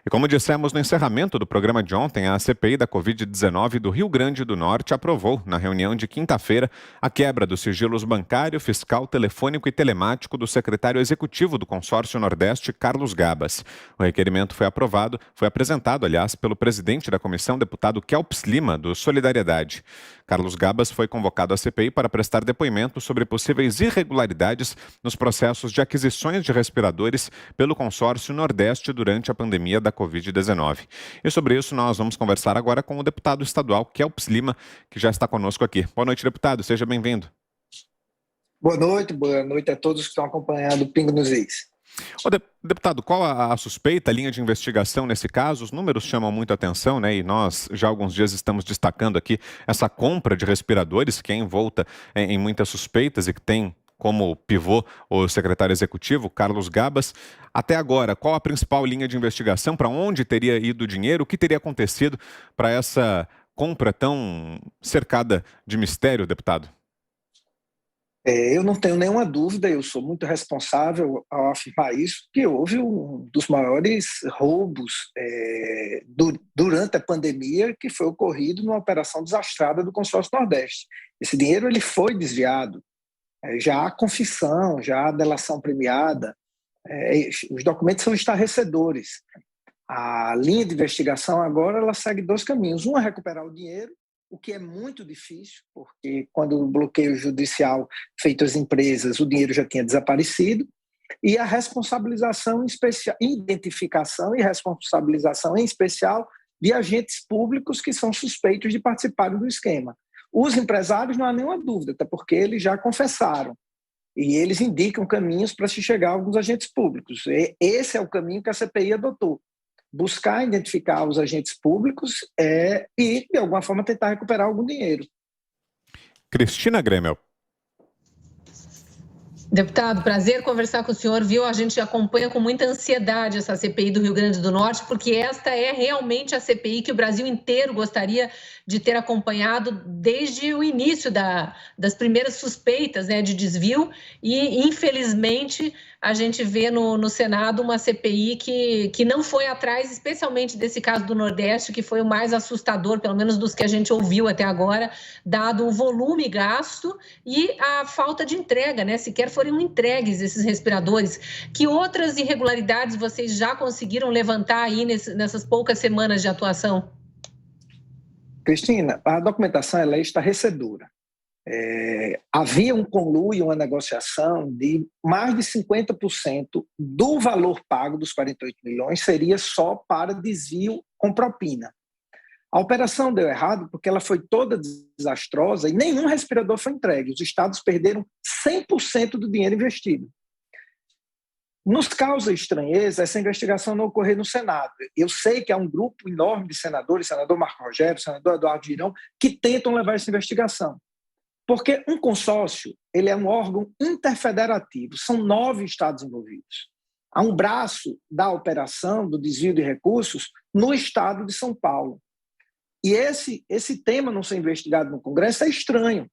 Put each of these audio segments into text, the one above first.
E como dissemos no encerramento do programa de ontem, a CPI da Covid-19 do Rio Grande do Norte aprovou, na reunião de quinta-feira, a quebra dos sigilos bancário, fiscal, telefônico e telemático do secretário executivo do Consórcio Nordeste, Carlos Gabas. O requerimento foi apresentado, aliás, pelo presidente da comissão, deputado Kelps Lima, do Solidariedade. Carlos Gabas foi convocado à CPI para prestar depoimento sobre possíveis irregularidades nos processos de aquisições de respiradores pelo Consórcio Nordeste durante a pandemia da Covid-19. E sobre isso nós vamos conversar agora com o deputado estadual Kelps Lima, que já está conosco aqui. Boa noite, deputado. Seja bem-vindo. Boa noite a todos que estão acompanhando o Pingo nos Is. Deputado, qual a suspeita, a linha de investigação nesse caso? Os números chamam muita atenção, né? E nós já há alguns dias estamos destacando aqui essa compra de respiradores que é envolta em muitas suspeitas e que tem como pivô o secretário executivo, Carlos Gabas. Até agora, qual a principal linha de investigação? Para onde teria ido o dinheiro? O que teria acontecido para essa compra tão cercada de mistério, deputado? Eu não tenho nenhuma dúvida, eu sou muito responsável ao afirmar isso, que houve um dos maiores roubos durante a pandemia que foi ocorrido numa operação desastrada do Consórcio Nordeste. Esse dinheiro ele foi desviado, já há confissão, já há delação premiada, os documentos são estarrecedores. A linha de investigação agora ela segue dois caminhos. Um é recuperar o dinheiro, o que é muito difícil, porque quando o bloqueio judicial feito às empresas, o dinheiro já tinha desaparecido, e a responsabilização em especial, identificação e responsabilização em especial de agentes públicos que são suspeitos de participarem do esquema. Os empresários não há nenhuma dúvida, até porque eles já confessaram, e eles indicam caminhos para se chegar a alguns agentes públicos. Esse é o caminho que a CPI adotou. Buscar identificar os agentes públicos e, de alguma forma, tentar recuperar algum dinheiro. Cristina Gremel. Deputado, prazer conversar com o senhor, viu? A gente acompanha com muita ansiedade essa CPI do Rio Grande do Norte, porque esta é realmente a CPI que o Brasil inteiro gostaria de ter acompanhado desde o início das primeiras suspeitas, né, de desvio, e infelizmente a gente vê no Senado uma CPI que não foi atrás, especialmente desse caso do Nordeste, que foi o mais assustador, pelo menos dos que a gente ouviu até agora, dado o volume gasto e a falta de entrega, né? Sequer foram entregues esses respiradores. Que outras irregularidades vocês já conseguiram levantar aí nessas poucas semanas de atuação? Cristina, a documentação ela é estarrecedora. Havia um conluio, uma negociação de mais de 50% do valor pago dos 48 milhões seria só para desvio com propina. A operação deu errado porque ela foi toda desastrosa e nenhum respirador foi entregue. Os estados perderam 100% do dinheiro investido. Nos causa estranheza essa investigação não ocorrer no Senado. Eu sei que há um grupo enorme de senadores, senador Marco Rogério, senador Eduardo Girão, que tentam levar essa investigação. Porque um consórcio ele é um órgão interfederativo, são 9 estados envolvidos. Há um braço da operação do desvio de recursos no estado de São Paulo. E esse tema não ser investigado no Congresso é estranho,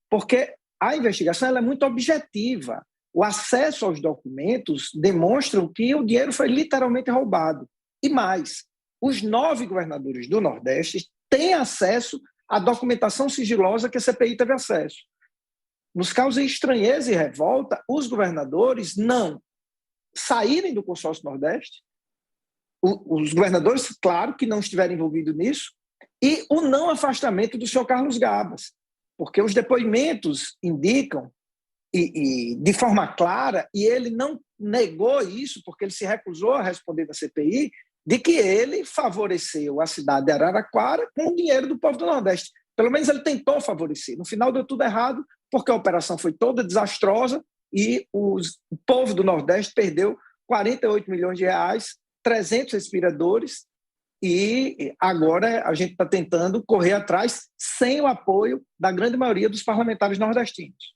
porque a investigação ela é muito objetiva. O acesso aos documentos demonstram que o dinheiro foi literalmente roubado. E mais, os 9 governadores do Nordeste têm acesso à documentação sigilosa que a CPI teve acesso. Nos causa estranheza e revolta os governadores não saírem do consórcio Nordeste, os governadores, claro, que não estiveram envolvidos nisso, e o não afastamento do senhor Carlos Gabas, porque os depoimentos indicam, e de forma clara, e ele não negou isso, porque ele se recusou a responder na CPI, de que ele favoreceu a cidade de Araraquara com o dinheiro do povo do Nordeste. Pelo menos ele tentou favorecer. No final deu tudo errado, porque a operação foi toda desastrosa e o povo do Nordeste perdeu 48 milhões de reais, 300 respiradores, e agora a gente está tentando correr atrás sem o apoio da grande maioria dos parlamentares nordestinos.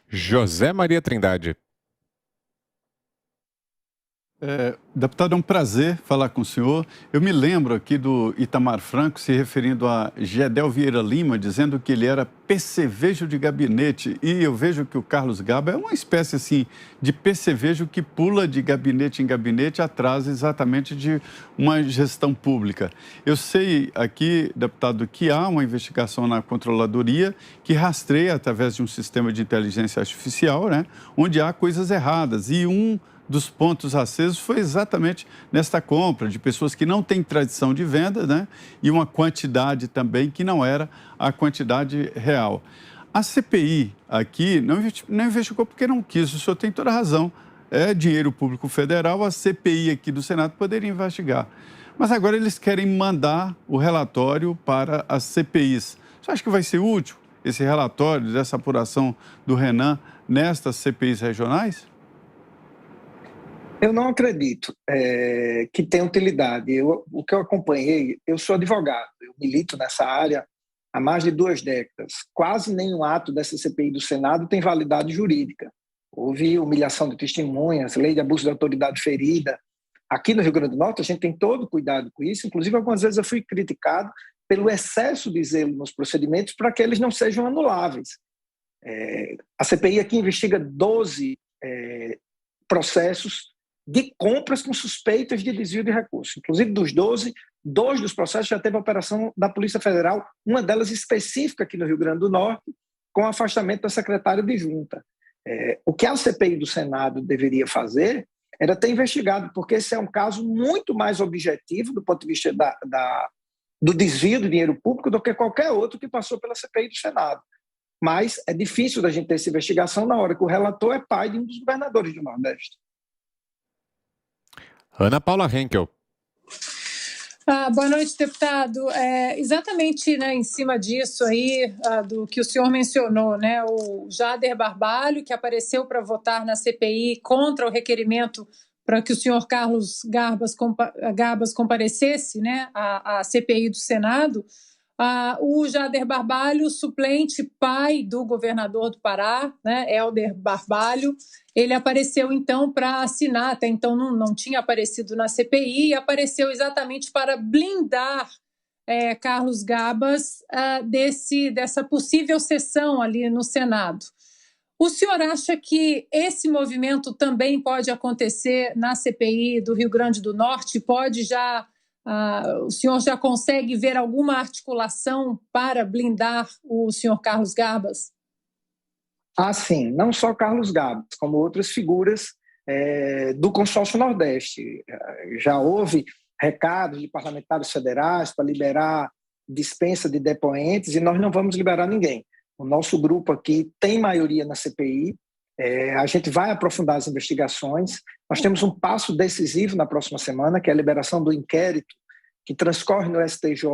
José Maria Trindade. Deputado, é um prazer falar com o senhor. Eu me lembro aqui do Itamar Franco se referindo a Gedel Vieira Lima, dizendo que ele era percevejo de gabinete. E eu vejo que o Carlos Gaba é uma espécie assim, de percevejo que pula de gabinete em gabinete atrás exatamente de uma gestão pública. Eu sei aqui, deputado, que há uma investigação na controladoria que rastreia através de um sistema de inteligência artificial, né, onde há coisas erradas. E um dos pontos acesos foi exatamente nesta compra de pessoas que não têm tradição de venda, né? E uma quantidade também que não era a quantidade real. A CPI aqui não investigou porque não quis, o senhor tem toda a razão. É dinheiro público federal, a CPI aqui do Senado poderia investigar. Mas agora eles querem mandar o relatório para as CPIs. Você acha que vai ser útil esse relatório dessa apuração do Renan nestas CPIs regionais? Eu não acredito que tenha utilidade. O que eu acompanhei, eu sou advogado, eu milito nessa área há mais de 2 décadas. Quase nenhum ato dessa CPI do Senado tem validade jurídica. Houve humilhação de testemunhas, lei de abuso de autoridade ferida. Aqui no Rio Grande do Norte, a gente tem todo cuidado com isso. Inclusive, algumas vezes eu fui criticado pelo excesso de zelo nos procedimentos para que eles não sejam anuláveis. A CPI aqui investiga 12 processos de compras com suspeitas de desvio de recursos. Inclusive, dos 12, 2 dos processos já teve a operação da Polícia Federal, uma delas específica aqui no Rio Grande do Norte, com afastamento da secretária de junta. O que a CPI do Senado deveria fazer era ter investigado, porque esse é um caso muito mais objetivo do ponto de vista do desvio do dinheiro público do que qualquer outro que passou pela CPI do Senado. Mas é difícil da gente ter essa investigação na hora que o relator é pai de um dos governadores do Nordeste. Ana Paula Henkel. Boa noite, deputado. Exatamente, né, em cima disso aí, do que o senhor mencionou, né, o Jader Barbalho, que apareceu para votar na CPI contra o requerimento para que o senhor Carlos Gabas comparecesse, né, à CPI do Senado. O Jader Barbalho, suplente pai do governador do Pará, né, Helder Barbalho, ele apareceu então para assinar, até então não tinha aparecido na CPI, e apareceu exatamente para blindar Carlos Gabas dessa possível sessão ali no Senado. O senhor acha que esse movimento também pode acontecer na CPI do Rio Grande do Norte? O senhor já consegue ver alguma articulação para blindar o senhor Carlos Gabas? Sim, não só Carlos Gabas, como outras figuras do Consórcio Nordeste. Já houve recados de parlamentares federais para liberar dispensa de depoentes e nós não vamos liberar ninguém. O nosso grupo aqui tem maioria na CPI, a gente vai aprofundar as investigações. Nós temos um passo decisivo na próxima semana, que é a liberação do inquérito que transcorre no STJ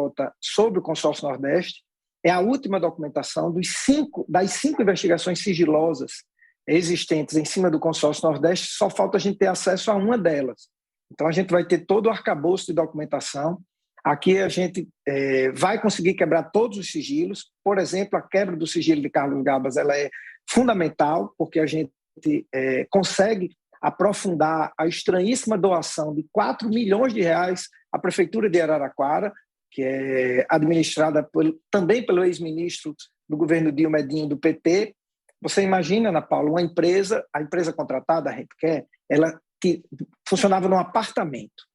sobre o Consórcio Nordeste. É a última documentação das 5 investigações sigilosas existentes em cima do Consórcio Nordeste, só falta a gente ter acesso a uma delas. Então, a gente vai ter todo o arcabouço de documentação. Aqui a gente vai conseguir quebrar todos os sigilos. Por exemplo, a quebra do sigilo de Carlos Gabas ela é fundamental, porque a gente consegue aprofundar a estranhíssima doação de 4 milhões de reais à Prefeitura de Araraquara, que é administrada também pelo ex-ministro do governo Dilma Edinho, do PT. Você imagina, Ana Paula, a empresa contratada, a Rentcare, ela que funcionava num apartamento.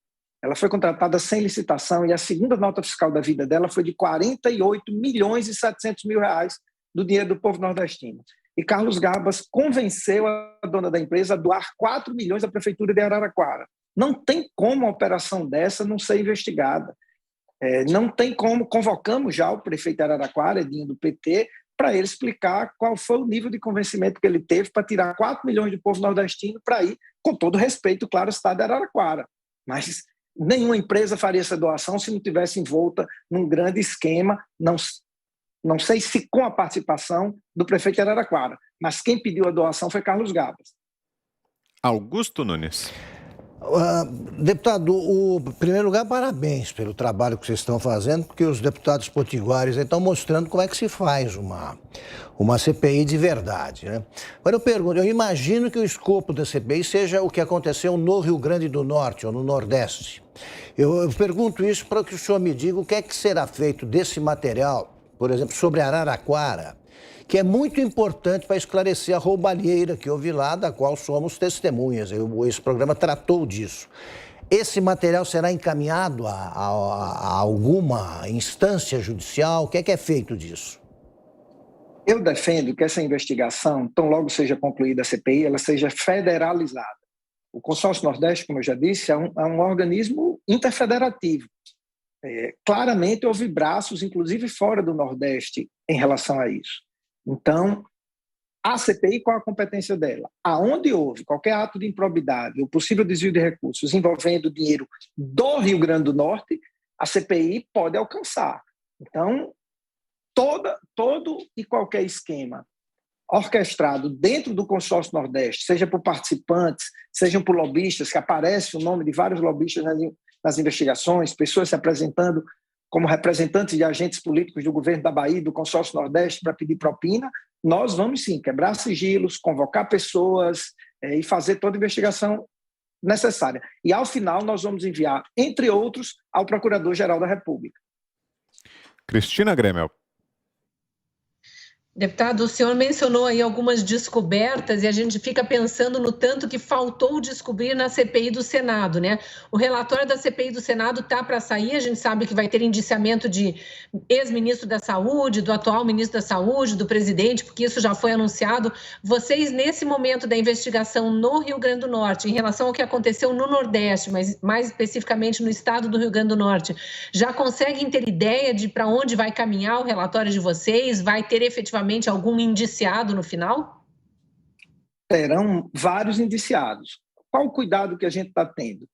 Ela foi contratada sem licitação e a segunda nota fiscal da vida dela foi de 48 milhões e 700 mil reais do dinheiro do povo nordestino. E Carlos Gabas convenceu a dona da empresa a doar 4 milhões à Prefeitura de Araraquara. Não tem como uma operação dessa não ser investigada. Não tem como, convocamos já o prefeito de Araraquara, Edinho do PT, para ele explicar qual foi o nível de convencimento que ele teve para tirar 4 milhões do povo nordestino para ir, com todo respeito, claro, ao estado de Araraquara. Mas nenhuma empresa faria essa doação se não tivesse envolta num grande esquema, não sei se com a participação do prefeito de Araraquara, mas quem pediu a doação foi Carlos Gabas. Augusto Nunes. Deputado, em primeiro lugar, parabéns pelo trabalho que vocês estão fazendo, porque os deputados potiguares estão mostrando como é que se faz uma CPI de verdade, né? Agora eu pergunto, eu imagino que o escopo da CPI seja o que aconteceu no Rio Grande do Norte ou no Nordeste. Eu pergunto isso para que o senhor me diga o que é que será feito desse material, por exemplo, sobre Araraquara, que é muito importante para esclarecer a roubalheira que houve lá, da qual somos testemunhas. Esse programa tratou disso. Esse material será encaminhado a alguma instância judicial? O que é feito disso? Eu defendo que essa investigação, tão logo seja concluída a CPI, ela seja federalizada. O Consórcio Nordeste, como eu já disse, é um organismo interfederativo. Claramente houve braços, inclusive fora do Nordeste, em relação a isso. Então, a CPI, qual a competência dela? Aonde houve qualquer ato de improbidade ou possível desvio de recursos envolvendo dinheiro do Rio Grande do Norte, a CPI pode alcançar. Então, todo e qualquer esquema orquestrado dentro do Consórcio Nordeste, seja por participantes, sejam por lobistas, que aparece o nome de vários lobistas nas investigações, pessoas se apresentando como representantes de agentes políticos do governo da Bahia, do Consórcio Nordeste, para pedir propina, nós vamos sim quebrar sigilos, convocar pessoas e fazer toda a investigação necessária. E, ao final, nós vamos enviar, entre outros, ao Procurador-Geral da República. Cristina Gremel. Deputado, o senhor mencionou aí algumas descobertas e a gente fica pensando no tanto que faltou descobrir na CPI do Senado, né? O relatório da CPI do Senado está para sair, a gente sabe que vai ter indiciamento de ex-ministro da Saúde, do atual ministro da Saúde, do presidente, porque isso já foi anunciado. Vocês, nesse momento da investigação no Rio Grande do Norte, em relação ao que aconteceu no Nordeste, mas mais especificamente no estado do Rio Grande do Norte, já conseguem ter ideia de para onde vai caminhar o relatório de vocês? Vai ter efetivamente algum indiciado no final? Terão vários indiciados. Qual o cuidado que a gente está tendo?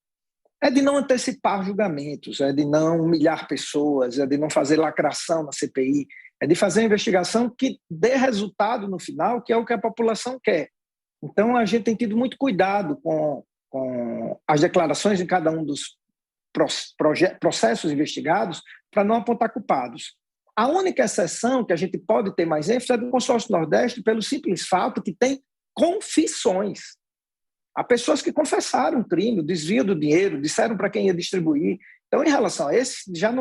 É de não antecipar julgamentos, é de não humilhar pessoas, é de não fazer lacração na CPI, é de fazer uma investigação que dê resultado no final, que é o que a população quer. Então, a gente tem tido muito cuidado com as declarações em cada um dos processos investigados para não apontar culpados. A única exceção que a gente pode ter mais ênfase é do Consórcio Nordeste, pelo simples fato que tem confissões. Há pessoas que confessaram o crime, o desvio do dinheiro, disseram para quem ia distribuir. Então, em relação a esse, já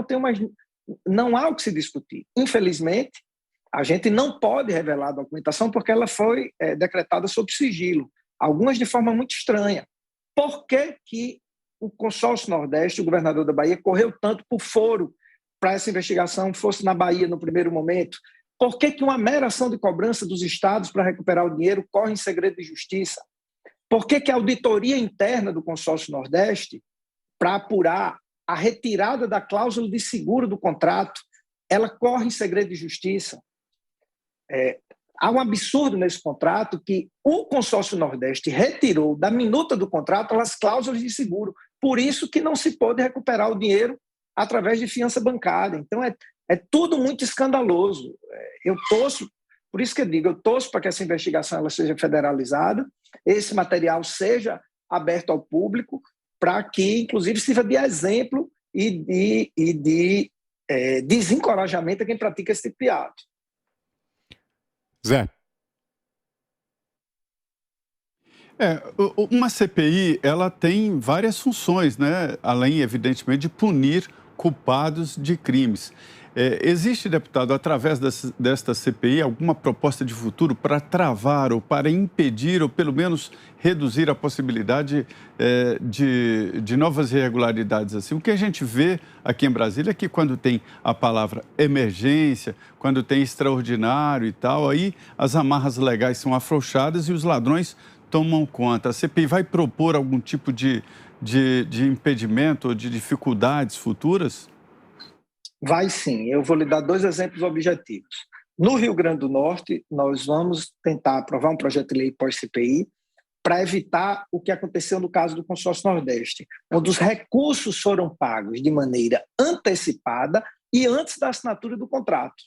não há o que se discutir. Infelizmente, a gente não pode revelar a documentação porque ela foi decretada sob sigilo, algumas de forma muito estranha. Por que o Consórcio Nordeste, o governador da Bahia, correu tanto por foro para essa investigação fosse na Bahia no primeiro momento? Por que uma mera ação de cobrança dos estados para recuperar o dinheiro corre em segredo de justiça? Por que a auditoria interna do Consórcio Nordeste, para apurar a retirada da cláusula de seguro do contrato, ela corre em segredo de justiça? Há um absurdo nesse contrato que o Consórcio Nordeste retirou da minuta do contrato as cláusulas de seguro. Por isso que não se pôde recuperar o dinheiro através de fiança bancária. Então, é tudo muito escandaloso. Eu torço, por isso que eu digo, eu torço para que essa investigação ela seja federalizada, esse material seja aberto ao público, para que, inclusive, sirva de exemplo e de desencorajamento a quem pratica esse tipo de ato. Zé. Uma CPI, ela tem várias funções, né? Além, evidentemente, de punir culpados de crimes. Existe, deputado, através desta CPI, alguma proposta de futuro para travar ou para impedir ou, pelo menos, reduzir a possibilidade de novas irregularidades? Assim, o que a gente vê aqui em Brasília é que quando tem a palavra emergência, quando tem extraordinário e tal, aí as amarras legais são afrouxadas e os ladrões tomam conta. A CPI vai propor algum tipo de impedimento ou de dificuldades futuras? Vai sim. Eu vou lhe dar 2 exemplos objetivos. No Rio Grande do Norte, nós vamos tentar aprovar um projeto de lei pós-CPI para evitar o que aconteceu no caso do Consórcio Nordeste, onde os recursos foram pagos de maneira antecipada e antes da assinatura do contrato.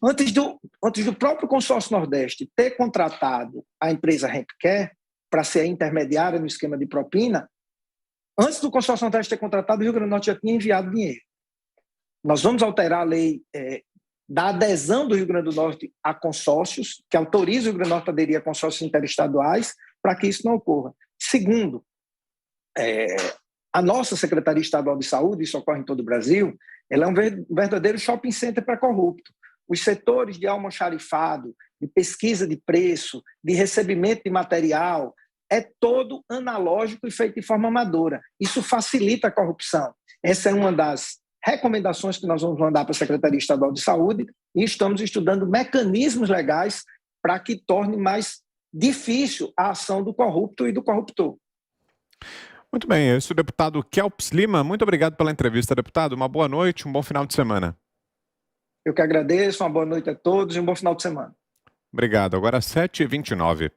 Antes do próprio Consórcio Nordeste ter contratado a empresa Hempcare para ser a intermediária no esquema de propina, Antes do Consórcio Nordeste ter contratado, o Rio Grande do Norte já tinha enviado dinheiro. Nós vamos alterar a lei da adesão do Rio Grande do Norte a consórcios, que autoriza o Rio Grande do Norte a aderir a consórcios interestaduais, para que isso não ocorra. Segundo, a nossa Secretaria Estadual de Saúde, isso ocorre em todo o Brasil, ela é um verdadeiro shopping center para corrupto. Os setores de almoxarifado, de pesquisa de preço, de recebimento de material, é todo analógico e feito de forma amadora. Isso facilita a corrupção. Essa é uma das recomendações que nós vamos mandar para a Secretaria Estadual de Saúde e estamos estudando mecanismos legais para que torne mais difícil a ação do corrupto e do corruptor. Muito bem, esse é o deputado Kelps Lima. Muito obrigado pela entrevista, deputado. Uma boa noite, um bom final de semana. Eu que agradeço, uma boa noite a todos e um bom final de semana. Obrigado. Agora 7h29.